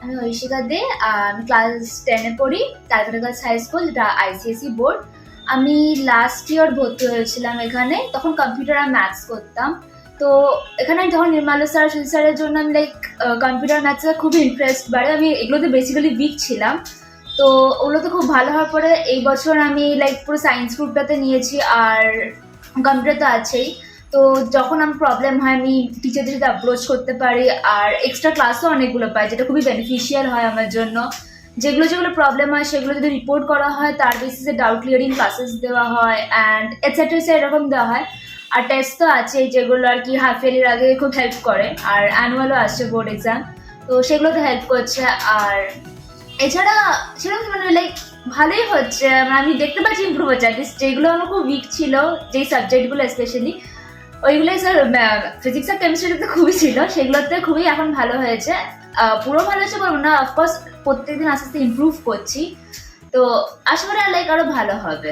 আমি ঐশিকা দে। আমি ক্লাস 10-এ পড়ি, ক্যালকাটা গার্লস হাই স্কুল, যেটা আইসিএসই বোর্ড। আমি লাস্ট ইয়ার ভর্তি হয়েছিলাম এখানে, তখন কম্পিউটার আর ম্যাথস করতাম। তো এখানে যখন নির্মাল্য স্যার, সুজিত স্যারের জন্য আমি লাইক কম্পিউটার ম্যাথসে খুবই ইন্টারেস্ট বাড়ে। আমি এগুলোতে বেসিক্যালি উইক ছিলাম, তো ওগুলোতে খুব ভালো হওয়ার পরে এই বছর আমি লাইক পুরো সায়েন্স গ্রুপটাতে নিয়েছি, আর কম্পিউটার তো আছেই। তো যখন আমার প্রবলেম হয় আমি টিচারদের সাথে অ্যাপ্রোচ করতে পারি, আর এক্সট্রা ক্লাসও অনেকগুলো পাই, যেটা খুবই বেনিফিশিয়াল হয় আমার জন্য। যেগুলো যেগুলো প্রবলেম হয় সেগুলো যদি রিপোর্ট করা হয়, তার বেসিসে ডাউট ক্লিয়ারিং ক্লাসেস দেওয়া হয় অ্যান্ড এটসেট্রা এরকম দেওয়া হয়। আর টেস্ট তো আছেই, যেগুলো আর কি হাফ ইয়ারের আগে খুব হেল্প করে, আর অ্যানুয়ালও আসছে বোর্ড এক্সাম, তো সেগুলোতে হেল্প করছে। আর এছাড়া সেরকম মানে লাইক ভালোই হচ্ছে, আমি দেখতে পাচ্ছি ইম্প্রুভ হচ্ছে। অ্যাটলিস্ট যেগুলো আমার খুব উইক ছিল, যেই সাবজেক্টগুলো স্পেশালি, ওইগুলোই স্যার ফিজিক্স আর কেমিস্ট্রিতে খুবই ছিল, সেগুলোতে খুবই এখন ভালো হয়েছে। পুরো ভালো হয়েছে বলবো না, অফকোর্স প্রত্যেকদিন আস্তে আস্তে ইম্প্রুভ করছি, তো আশা করি লাইক আরো ভালো হবে।